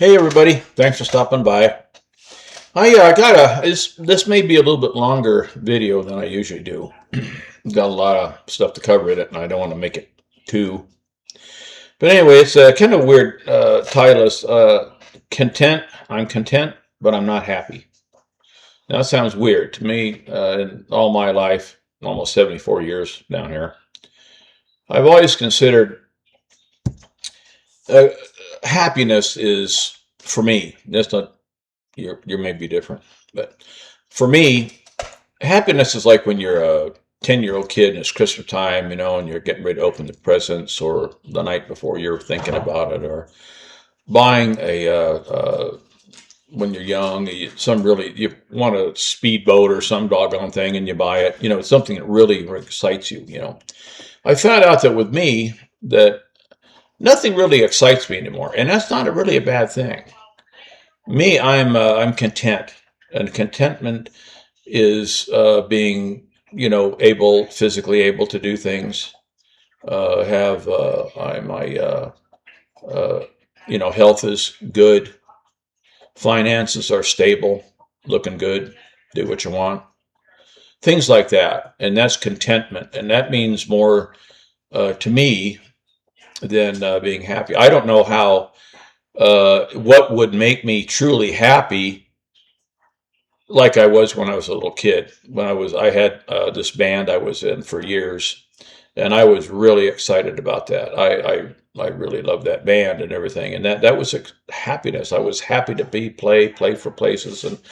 Hey everybody, thanks for stopping by. I got this may be a little bit longer video than I usually do. Got a lot of stuff to cover in it, and I don't want to make it too. But anyway, it's a kind of weird title. Is content. I'm content, but I'm not happy. Now that sounds weird to me. In all my life, almost 74 years down here, I've always considered uh, happiness is for me. That's not you may be different, but for me, happiness is like when you're a 10-year-old kid and it's Christmas time, and you're getting ready to open the presents, or the night before you're thinking about it, or buying when you're young, you want a speedboat or some doggone thing and you buy it, it's something that really excites you. I found out that with me, that nothing really excites me anymore. And that's not really a bad thing. Me, I'm content, and contentment is being physically able to do things. Have I my health is good, finances are stable, looking good, do what you want, things like that, and that's contentment, and that means more to me than being happy. I don't know how what would make me truly happy like I was when I was a little kid. I had this band I was in for years, and I was really excited about that. I really loved that band and everything, and that was a happiness. I was happy to play for places and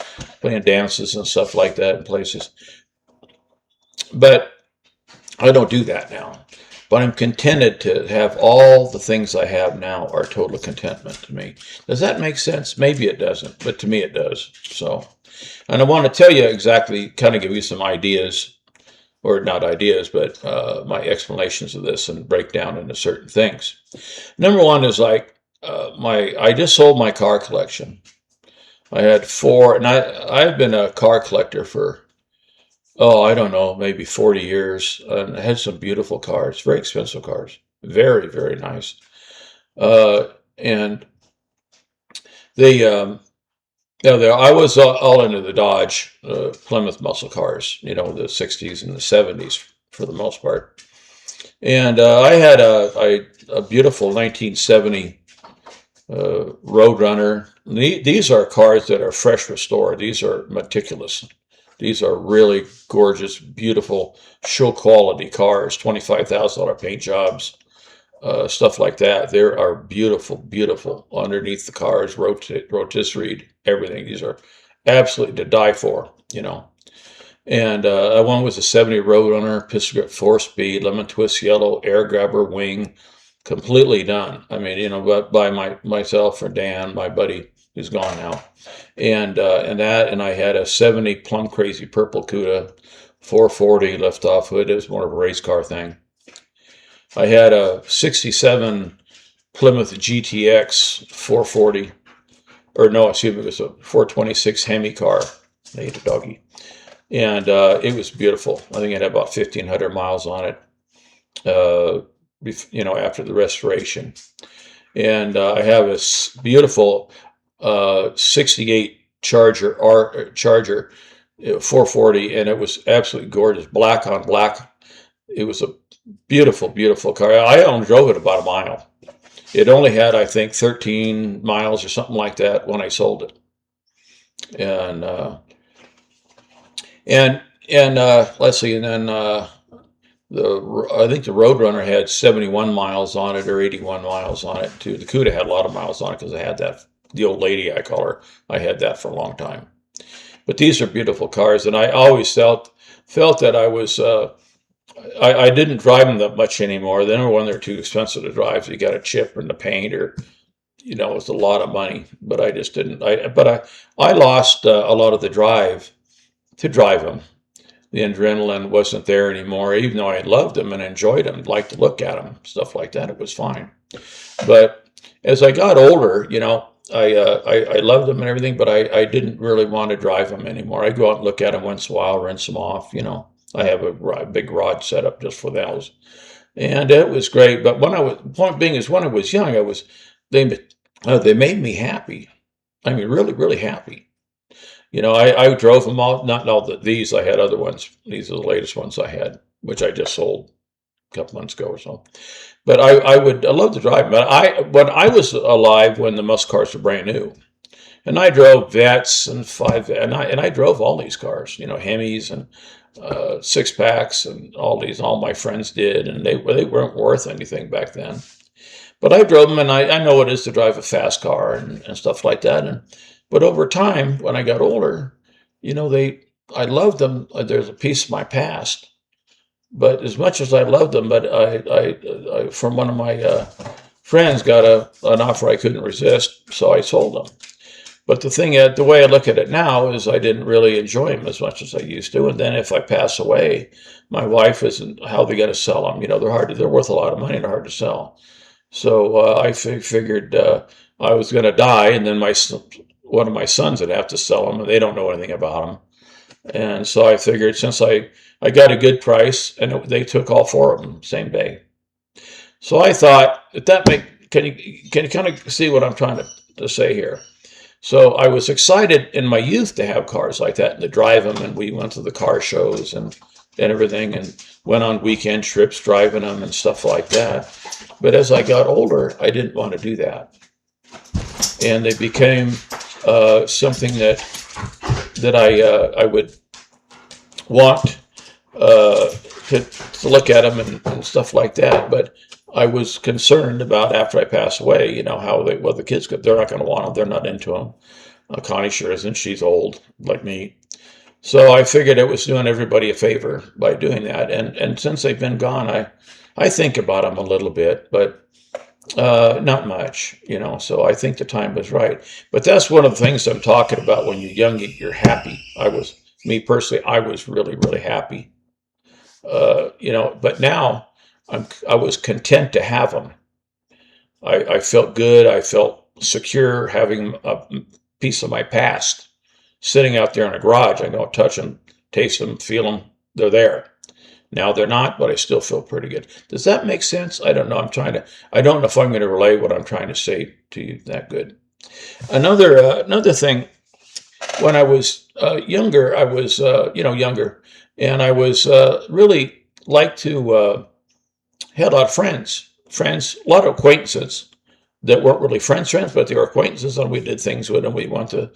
playing dances and stuff like that in places. But I don't do that now. But I'm contented to have all the things I have now are total contentment to me. Does that make sense? Maybe it doesn't, but to me it does. So, and I want to tell you exactly, kind of give you some ideas, or not ideas, but my explanations of this and break down into certain things. Number one is like I just sold my car collection. I had four, and I've been a car collector for, oh, I don't know, maybe 40 years. And I had some beautiful cars, very expensive cars, very, very nice. And they, I was all into the Dodge Plymouth muscle cars, the 60s and the 70s for the most part. And I had a beautiful 1970 Roadrunner. These are cars that are fresh restored. These are meticulous. These are really gorgeous, beautiful, show quality cars, $25,000 paint jobs, stuff like that. There are beautiful, beautiful underneath the cars, rotisserie, everything. These are absolutely to die for. And one was a 70 Roadrunner, pistol grip 4-speed, lemon twist yellow, air grabber wing, completely done. I mean, by myself or Dan, my buddy who's gone now, and I had a 70 Plum Crazy purple Cuda, 440 lift-off hood. It was more of a race car thing. I had a 67 Plymouth GTX 440, or no, excuse me, it was a 426 Hemi car. I ate a doggy. And it was beautiful. I think it had about 1,500 miles on it, after the restoration. And I have a beautiful 68 Charger 440, and it was absolutely gorgeous, black on black. It was a beautiful, beautiful car. I only drove it about a mile. It only had, I think, 13 miles or something like that when I sold it. And let's see, and then I think the Roadrunner had 71 miles on it, or 81 miles on it too. The Cuda had a lot of miles on it because I had that. The old lady, I call her. I had that for a long time. But these are beautiful cars, and I always felt that I was. I didn't drive them that much anymore. Then when they're too expensive to drive, so you got a chip in the paint, or it's a lot of money. But I just didn't. I lost a lot of the drive to drive them. The adrenaline wasn't there anymore, even though I loved them and enjoyed them, liked to look at them, stuff like that. It was fine. But as I got older, I loved them and everything, but I didn't really want to drive them anymore. I go out and look at them once in a while, rinse them off. I have a big garage set up just for those, and it was great. But point being is, when I was young, they They made me happy. I mean, really, really happy. I drove them all, not all these, I had other ones. These are the latest ones I had, which I just sold a couple months ago or so. But I love to drive them. But when I was alive, when the muscle cars were brand new, and I drove Vets and and I drove all these cars, Hemis and six packs and all these. All my friends did, and they weren't worth anything back then. But I drove them, and I know what it is to drive a fast car and stuff like that. But over time, when I got older, I loved them. There's a piece of my past. But as much as I loved them, but I from one of my friends got an offer I couldn't resist, so I sold them. But the way I look at it now is I didn't really enjoy them as much as I used to. And then if I pass away, my wife isn't, how they going to sell them? They're worth a lot of money and they're hard to sell. So I figured I was going to die, and then one of my sons would have to sell them, and they don't know anything about them. And so I figured, since I got a good price, and they took all four of them same day. So I thought, can you kind of see what I'm trying to say here? So I was excited in my youth to have cars like that and to drive them, and we went to the car shows and everything, and went on weekend trips driving them and stuff like that. But as I got older, I didn't want to do that, and they became something that I would want to look at them and stuff like that. But I was concerned about, after I pass away, how the kids they're not going to want them. They're not into them. Connie sure isn't. She's old like me. So I figured I was doing everybody a favor by doing that. And since they've been gone, I think about them a little bit, but not much, So I think the time was right. But that's one of the things I'm talking about. When you're young, you're happy. Me personally, I was really, really happy. But now I was content to have them. I felt good. I felt secure having a piece of my past sitting out there in a garage. I don't touch them, taste them, feel them. They're there. Now they're not, but I still feel pretty good. Does that make sense? I don't know. I don't know if I'm going to relay what I'm trying to say to you that good. Another thing, when I was younger, I was, younger, and I was really like to, had a lot of friends, a lot of acquaintances that weren't really friends, but they were acquaintances, and we did things with them. We went to,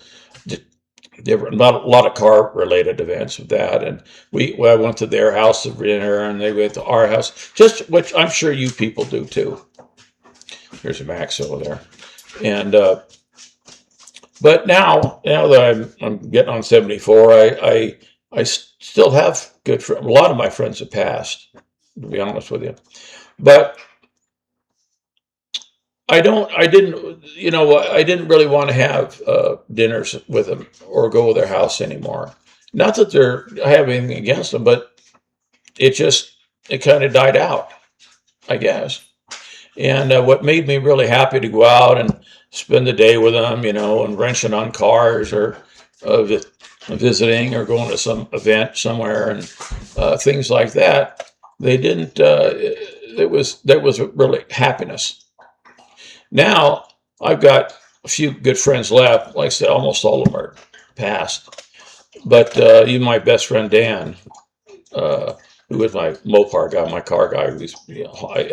there were not a lot of car related events with that, and I went to their house for dinner, and they went to our house, which I'm sure you people do too. Here's a Max over there, and but now that I'm getting on 74, I still have good friends. A lot of my friends have passed, to be honest with you, but I didn't really want to have dinners with them or go to their house anymore. Not that I have anything against them, but it kind of died out, I guess. And what made me really happy to go out and spend the day with them, and wrenching on cars, or visiting, or going to some event somewhere, and things like that. They didn't. There was really happiness. Now I've got a few good friends left. Like I said, almost all of them are passed. But even my best friend Dan, who was my Mopar guy, my car guy,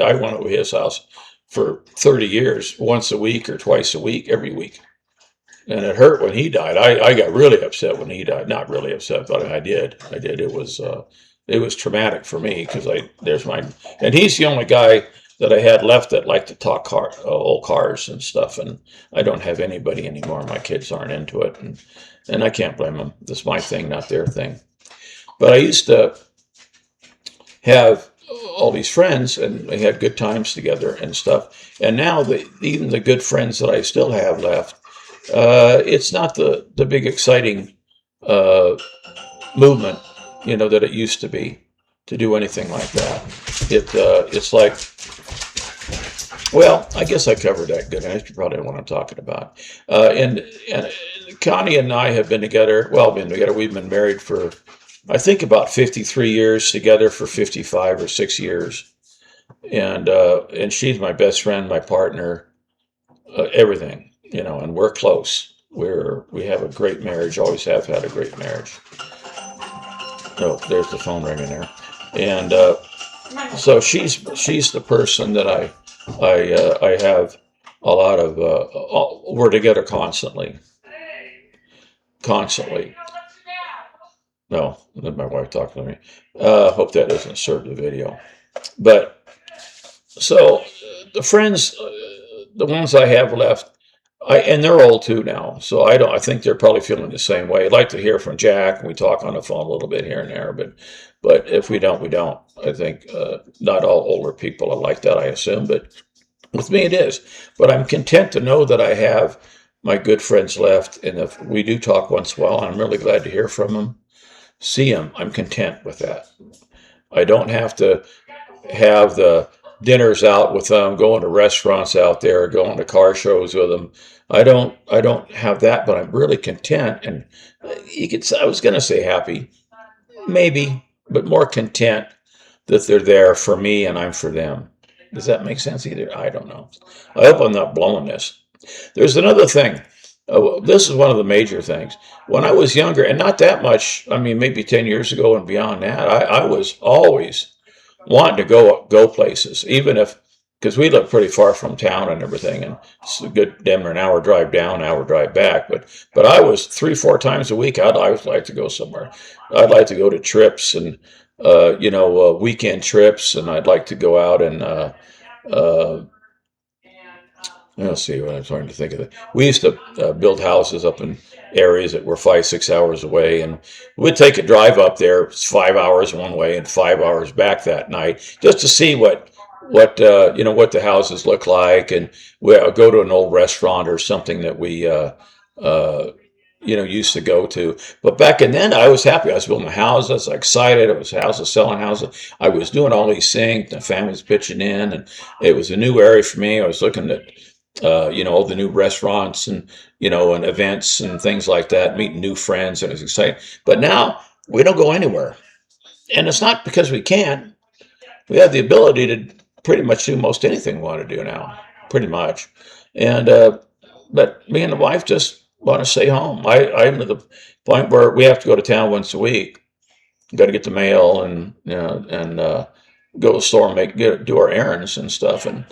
I went over his house for 30 years, once a week or twice a week, every week. And it hurt when he died. I got really upset when he died. Not really upset, but I did. It was traumatic for me, because and he's the only guy that I had left that liked to talk old cars and stuff. And I don't have anybody anymore. My kids aren't into it, and I can't blame them. This is my thing, not their thing. But I used to have all these friends, and we had good times together and stuff. And now even the good friends that I still have left, it's not the big exciting movement, that it used to be, to do anything like that. It's like, well, I guess I covered that good. That's probably what I'm talking about. And Connie and I have been together. We've been married for, I think, about 53 years, together for 55 or 6 years. And she's my best friend, my partner. everything, and we're close. We have a great marriage. Always have had a great marriage. Oh, there's the phone ringing there, and so she's the person that I have a lot of. We're together constantly, constantly. No, that's my wife talking to me. Hope that doesn't serve the video. But so the friends, the ones I have left, and they're old too now. So I think they're probably feeling the same way. I'd like to hear from Jack, and we talk on the phone a little bit here and there. But if we don't, we don't. I think not all older people are like that, I assume. But with me, it is. But I'm content to know that I have my good friends left, and if we do talk once in a while, I'm really glad to hear from them, see them. I'm content with that. I don't have to have the dinners out with them, going to restaurants out there, going to car shows with them. I don't have that, but I'm really content. And I was going to say happy, maybe, but more content that they're there for me and I'm for them. Does that make sense either? I don't know. I hope I'm not blowing this. There's another thing. This is one of the major things. When I was younger, and not that much, I mean, maybe 10 years ago and beyond that, I was always wanting to go places, even if, because we live pretty far from town and everything, and it's a good damn an hour drive down, hour drive back. But I was 3-4 times a week. I'd always like to go somewhere. I'd like to go to trips and weekend trips, and I'd like to go out and let's see what I'm trying to think of. We used to build houses up in areas that were 5-6 hours away, and we'd take a drive up there. It's 5 hours one way and 5 hours back that night, just to see what the houses look like, and we'll go to an old restaurant or something that we used to go to. But back in then, I was happy. I was building a house. I was excited. It was houses, selling houses. I was doing all these things. The family was pitching in, and it was a new area for me. I was looking at all the new restaurants and and events and things like that, meeting new friends, and it was exciting. But now we don't go anywhere, and it's not because we can't. We have the ability to pretty much do most anything we want to do now, pretty much. And but me and the wife just want to stay home. I'm to the point where we have to go to town once a week. Got to get the mail and go to the store and do our errands and stuff. And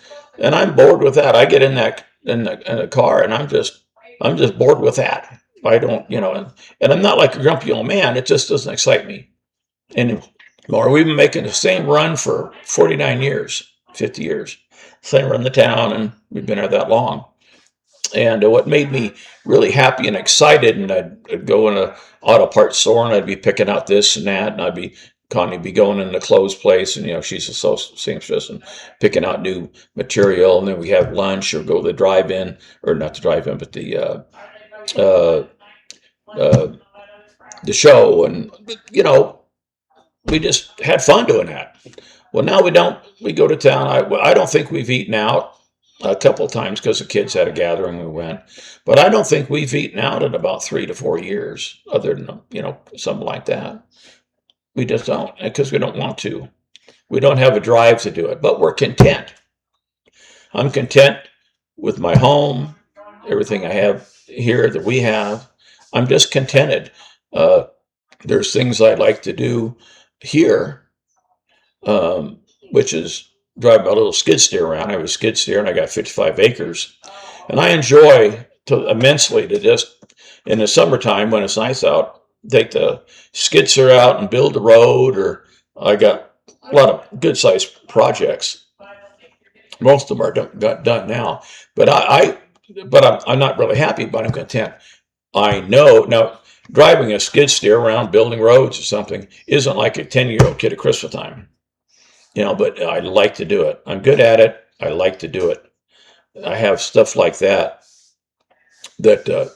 I'm bored with that. I get in the car and I'm just bored with that. I don't, and I'm not like a grumpy old man. It just doesn't excite me anymore. We've been making the same run for 49 years, 50 years. Same run the town, and we've been there that long. And what made me really happy and excited, and I'd go in an auto parts store and I'd be picking out this and that, and Connie be going in the clothes place, and she's a seamstress and picking out new material, and then we have lunch or go to the drive-in, or not the drive-in, but the show, and we just had fun doing that. Well, now we don't. We go to town. I don't think we've eaten out a couple of times because the kids had a gathering. We went, but I don't think we've eaten out in about 3 to 4 years, other than something like that. We just don't, because we don't want to. We don't have a drive to do it, but we're content. I'm content with my home, everything I have here that we have. I'm just contented. There's things I'd like to do here, which is drive my little skid steer around. I have a skid steer and I got 55 acres. And I enjoy immensely to just, in the summertime when it's nice out, take the skid steer out and build the road, or I got a lot of good sized projects. Most of them are done now, but I'm not really happy, but I'm content. I know now driving a skid steer around building roads or something isn't like a 10-year-old kid at Christmas time, but I like to do it. I'm good at it. I like to do it. I have stuff like that do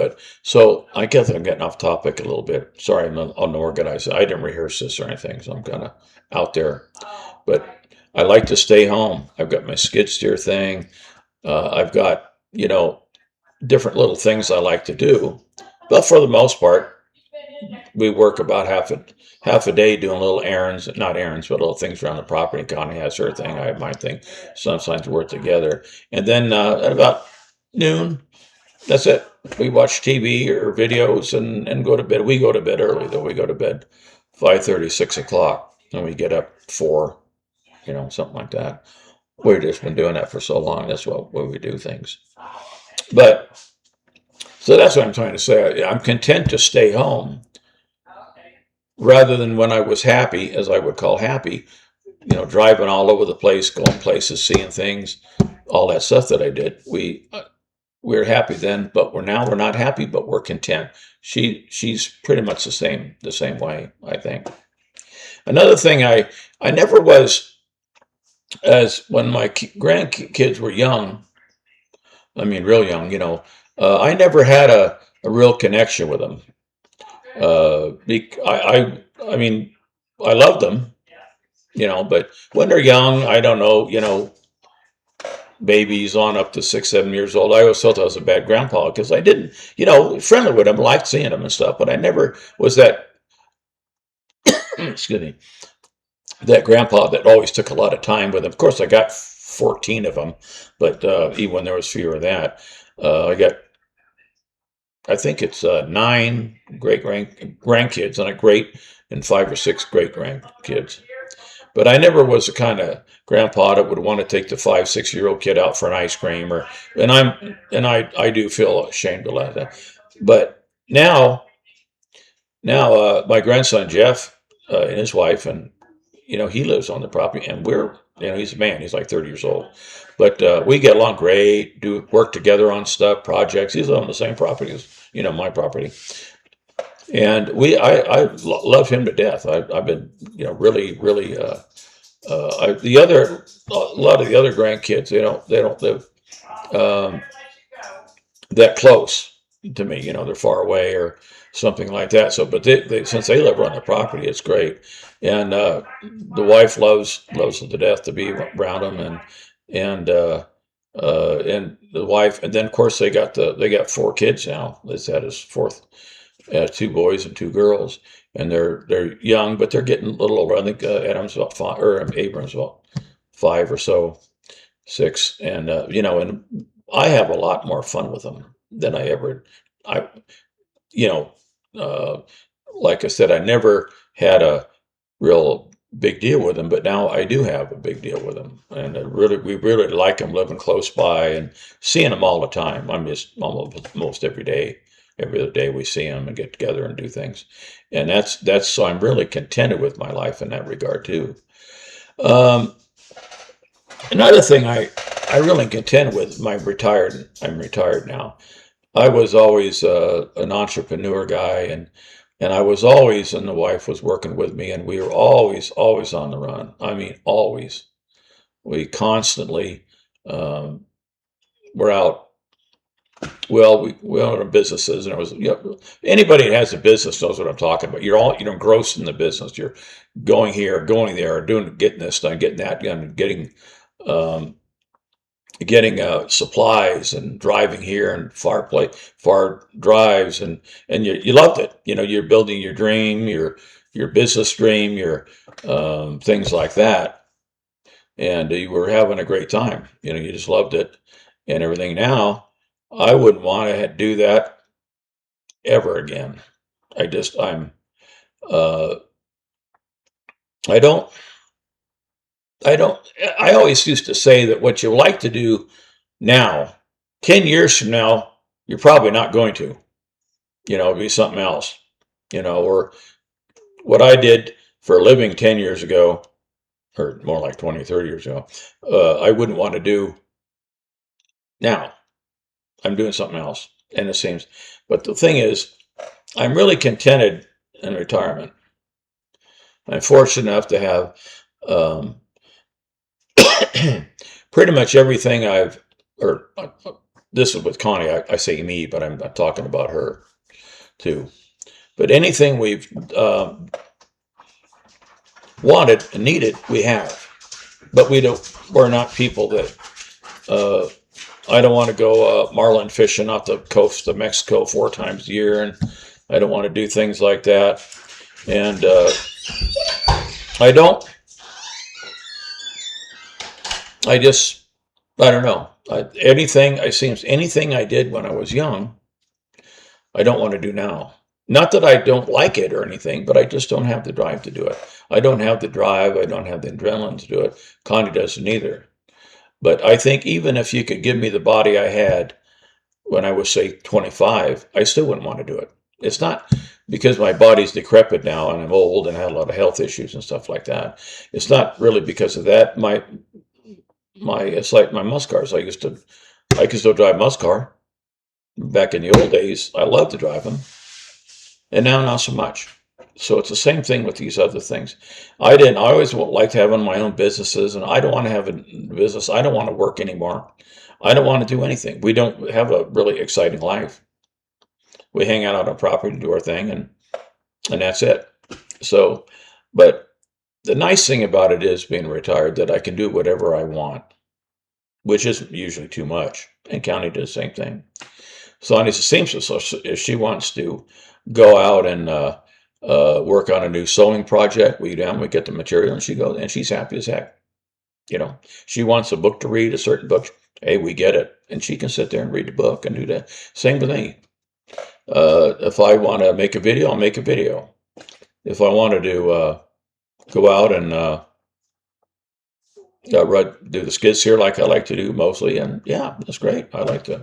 it. So I guess I'm getting off topic a little bit. Sorry, I'm unorganized. I didn't rehearse this or anything, so I'm kind of out there. But I like to stay home. I've got my skid steer thing. I've got, different little things I like to do. But for the most part, we work about half a day doing little errands, not errands, but little things around the property. Connie has her thing, I have my thing. Sometimes we work together, and then at about noon, that's it. We watch TV or videos and go to bed. We go to bed early though. We go to bed 5:30, 6 o'clock, and we get up 4, something like that. We've just been doing that for so long. That's what way we do things. But so that's what I'm trying to say. I'm content to stay home rather than when I was happy, as I would call happy, driving all over the place, going places, seeing things, all that stuff that I did. We're happy then, but we're not happy, but we're content. She's pretty much the same way, I think. Another thing I never was, as when my grandkids were young, I mean real young, I never had a real connection with them. I mean, I loved them, but when they're young, I don't know, babies on up to 6, 7 years old, I always felt I was a bad grandpa because I didn't, friendly with them, liked seeing them and stuff, but I never was that, excuse me, that grandpa that always took a lot of time with them. Of course, I got 14 of them, but even when there was fewer of that, I think it's 9 great grandkids and 5 or 6 great grandkids. But I never was the kind of grandpa that would want to take the 5, 6-year-old kid out for an ice cream, I do feel ashamed of that. But now my grandson Jeff and his wife, and he lives on the property, and he's a man, he's like 30 years old, but we get along great, do work together on stuff, projects. He's on the same property as my property, and I love him to death. I've been really really a lot of the other grandkids, they don't live that close to me. They're far away or something like that. So, but since they live on the property, it's great. And the wife loves them to death to be around them, and the wife, and then of course they got 4 kids now. This had his fourth, 2 boys and 2 girls, and they're young, but they're getting a little older. I think Adam's about 5, or Abram's about 5 or so, 6, and and I have a lot more fun with them than I, you know, uh, like I said, I never had a real big deal with them, but now I do have a big deal with them, and we really like them living close by and seeing them all the time. I'm just almost every day. Every other day we see them and get together and do things, and that's so I'm really contented with my life in that regard too. Um, Another thing I really contend with. I'm retired now. I was always an entrepreneur guy, and I was always, and the wife was working with me, and we were always on the run. I mean, always. We constantly were out. Well, we own our businesses, and it was, anybody that has a business knows what I'm talking about. You're all, engrossed in the business. You're going here, going there, getting this done, getting that done, um, getting supplies, and driving here and far drives, and you loved it. You're building your dream, your business dream, your things like that, and you were having a great time. You just loved it and everything. Now, I wouldn't want to do that ever again. I just uh, I don't I don't I always used to say that what you like to do now, 10 years from now, you're probably not going to, be something else, or what I did for a living 10 years ago, or more like 20, 30 years ago, I wouldn't want to do now. I'm doing something else. And it seems, but the thing is, I'm really contented in retirement. I'm fortunate enough to have um, pretty much everything this is with Connie, I say me, but I'm talking about her too. But anything we've wanted and needed, we have. But we're not people that, I don't want to go marlin fishing off the coast of Mexico 4 times a year, and I don't want to do things like that. And I don't, I just, I don't know. Anything I did when I was young, I don't want to do now. Not that I don't like it or anything, but I just don't have the drive to do it. I don't have the drive. I don't have the adrenaline to do it. Connie doesn't either. But I think even if you could give me the body I had when I was, say, 25, I still wouldn't want to do it. It's not because my body's decrepit now and I'm old and I had a lot of health issues and stuff like that. It's not really because of that. It's like my muscle cars. I could still drive muscle car. Back in the old days, I loved to drive them, and now not so much. So it's the same thing with these other things. I always liked having my own businesses, and I don't want to have a business. I don't want to work anymore. I don't want to do anything. We don't have a really exciting life. We hang out on our property and do our thing, and that's it. So, but the nice thing about it is being retired that I can do whatever I want, which isn't usually too much. And County does the same thing. Sonny's a seamstress, so if she wants to go out and work on a new sewing project, we get the material, and she goes, and she's happy as heck. You know, she wants a book to read, a certain book. Hey, we get it, and she can sit there and read the book and do that. Same with me. If I want to make a video, I'll make a video. If I wanted to go out and do the skits here like I like to do mostly, and yeah, that's great. I like to,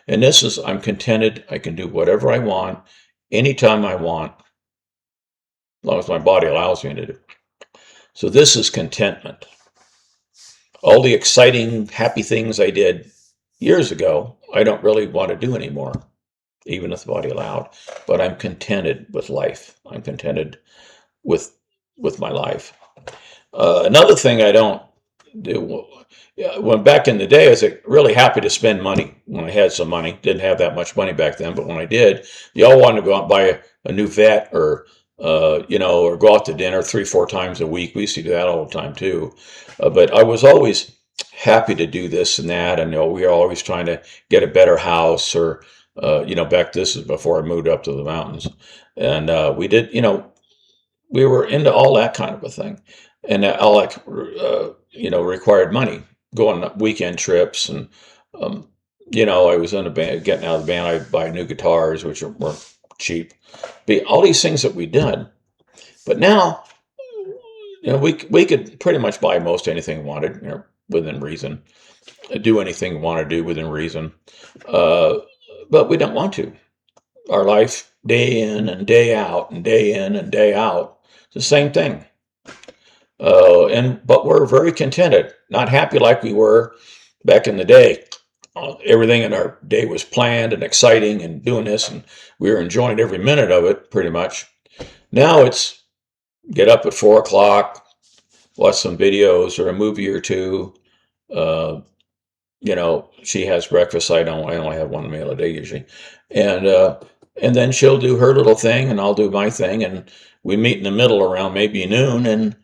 and I'm contented. I can do whatever I want, anytime I want, as long as my body allows me to do. So this is contentment. All the exciting, happy things I did years ago, I don't really want to do anymore, even if the body allowed. But I'm contented with life. I'm contented with my life. Another thing I don't do, when back in the day, I was really happy to spend money when I had some money. Didn't have that much money back then, but when I did, you all wanted to go out and buy a new vet or or go out to dinner 3-4 times a week. We used to do that all the time too. But I was always happy to do this and that. And we were always trying to get a better house or, this is before I moved up to the mountains. And we did, we were into all that kind of a thing. And all that, required money, going on weekend trips. And, I was in a band, getting out of the band, I'd buy new guitars, which weren't cheap. But all these things that we did. But now, we could pretty much buy most anything we wanted, within reason. Do anything we want to do within reason. But we don't want to. Our life, day in and day out, and day in and day out, it's the same thing. But we're very contented, not happy like we were back in the day. Everything in our day was planned and exciting and doing this, and we were enjoying every minute of it, pretty much. Now it's get up at 4 o'clock, watch some videos or a movie or two. She has breakfast. I only have one meal a day usually. And then she'll do her little thing and I'll do my thing. And we meet in the middle around maybe noon and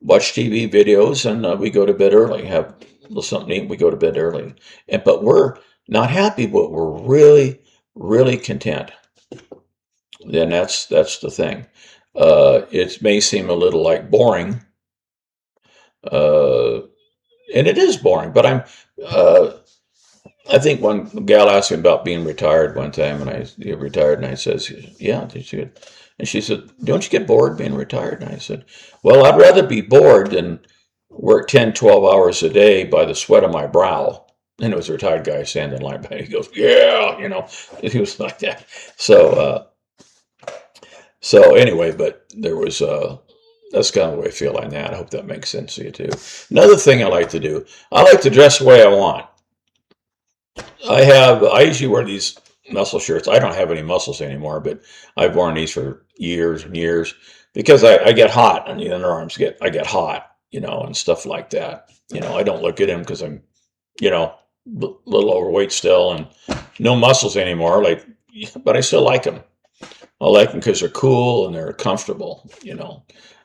watch TV videos, and we go to bed early, have something to eat, we go to bed early. But we're not happy, but we're really, really content. Then that's the thing. It may seem a little like boring, and it is boring, but I think one gal asked me about being retired one time, and I retired, and I says, yeah, and she said, don't you get bored being retired? And I said, well, I'd rather be bored than work 10, 12 hours a day by the sweat of my brow. And it was a retired guy standing in line by. He goes, yeah, he was like that. So anyway, but there was, that's kind of the way I feel on that. I hope that makes sense to you too. Another thing I like to do, I like to dress the way I want. I usually wear these muscle shirts. I don't have any muscles anymore, but I've worn these for years and years because I get hot on the underarms. I get hot, and stuff like that. I don't look at them because I'm, a little overweight still and no muscles anymore. But I still like them. I like them because they're cool and they're comfortable.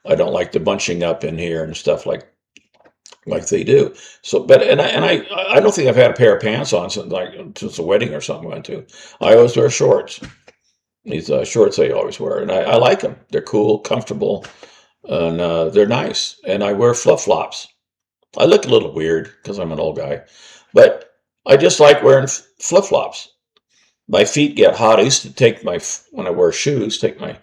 I don't like the bunching up in here and stuff like they do. So, but I don't think I've had a pair of pants on since a wedding or something I went to. I always wear shorts. These shorts I always wear, and I like them. They're cool, comfortable, and they're nice. And I wear flip flops. I look a little weird because I'm an old guy, but I just like wearing flip flops. My feet get hot. I used to take when I wear shoes, take my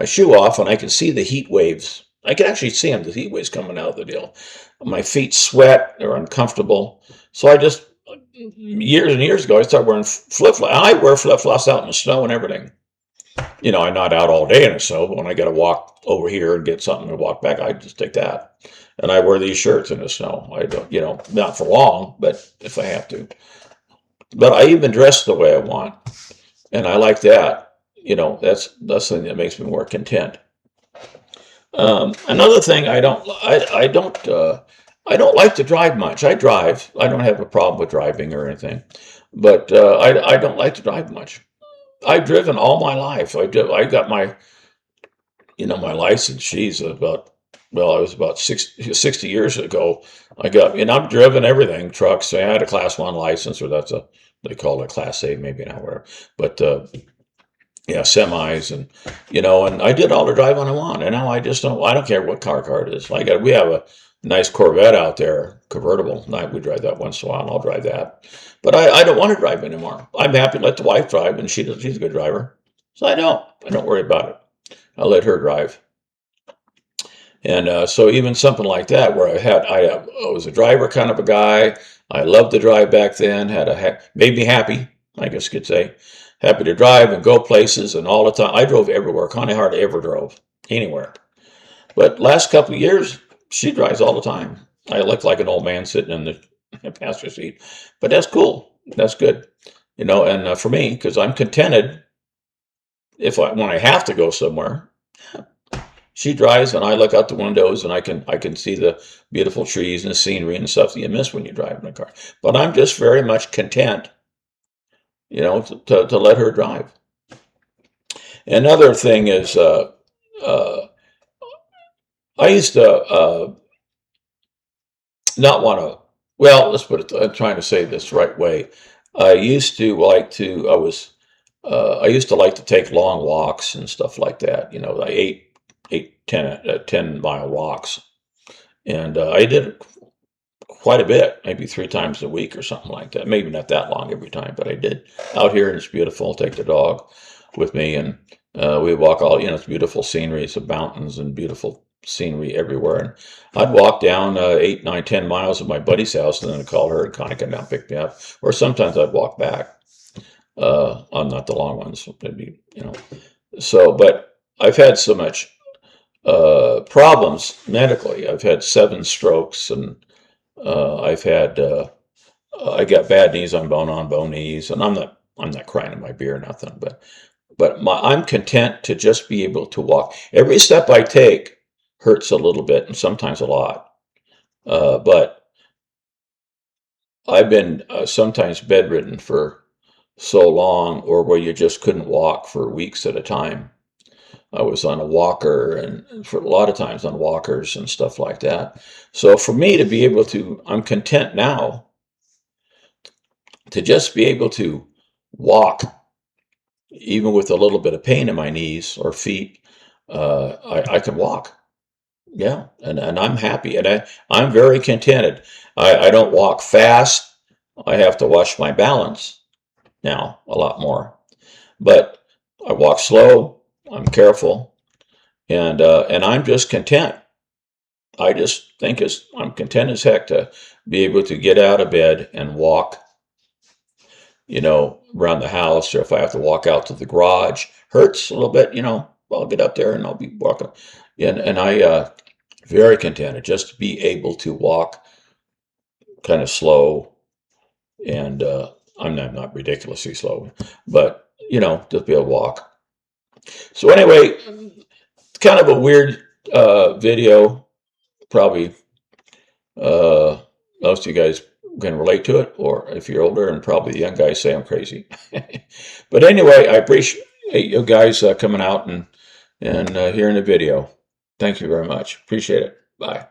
shoe off, and I can see the heat waves. I can actually see them, the heat waves coming out of the deal. My feet sweat. They're uncomfortable. So I just, years and years ago, I started wearing flip flops. I wear flip flops out in the snow and everything. I'm not out all day in the snow, but when I got to walk over here and get something and walk back, I just take that. And I wear these shirts in the snow. I don't, not for long, but if I have to. But I even dress the way I want, and I like that. That's something that makes me more content. Another thing, I don't like to drive much. I drive. I don't have a problem with driving or anything, but I don't like to drive much. I've driven all my life. I got my license. I was about 60 years ago. And I've driven everything, trucks. So I had a class 1 license, or they call it class A, maybe now, whatever. But, yeah, semis and I did all the driving I want. And now I don't care what car it is. We have a nice Corvette out there, convertible. We drive that once in a while, and I'll drive that. But I don't want to drive anymore. I'm happy to let the wife drive, and she's a good driver. So I don't worry about it. I let her drive. And so even something like that, where I was a driver kind of a guy. I loved to drive back then. Made me happy, I guess you could say. Happy to drive and go places, and all the time. I drove everywhere. Connie hardly ever drove anywhere. But last couple of years, she drives all the time. I look like an old man sitting in the passenger seat, but that's cool. That's good, And for me, because I'm contented, when I have to go somewhere, she drives, and I look out the windows, and I can see the beautiful trees and the scenery and stuff that you miss when you drive in a car. But I'm just very much content, to let her drive. Another thing is, I used to not want to. Well, let's put it. I'm trying to say this the right way. I used to like to. I used to like to take long walks and stuff like that. Like 10 mile walks, and I did it quite a bit, maybe 3 times a week or something like that. Maybe not that long every time, but I did out here, and it's beautiful. I'll take the dog with me, and we walk all. It's beautiful scenery. It's the mountains and beautiful scenery everywhere. And I'd walk down 8, 9, 10 miles to my buddy's house, and then I'd call her and kind of come down and pick me up. Or sometimes I'd walk back on not the long ones, maybe. So, but I've had so much problems medically. I've had 7 strokes, and I got bad knees on bone knees, and I'm not crying in my beer or nothing, but I'm content to just be able to walk. Every step I take hurts a little bit, and sometimes a lot. But I've been sometimes bedridden for so long, or where you just couldn't walk for weeks at a time. I was on a walker, and for a lot of times on walkers and stuff like that. So for me to be able to, I'm content now to just be able to walk, even with a little bit of pain in my knees or feet. I can walk. Yeah, and I'm happy, and I'm very contented. I don't walk fast. I have to watch my balance now a lot more, but I walk slow. I'm careful, and I'm just content. I just think I'm content as heck to be able to get out of bed and walk, around the house, or if I have to walk out to the garage, hurts a little bit, I'll get up there and I'll be walking, and I very contented just to be able to walk kind of slow, and I'm not ridiculously slow, but just be able to walk. So anyway, kind of a weird video. Probably most of you guys can relate to it, or if you're older, and probably the young guys say I'm crazy. But anyway, I appreciate you guys coming out and hearing the video. Thank you very much. Appreciate it. Bye.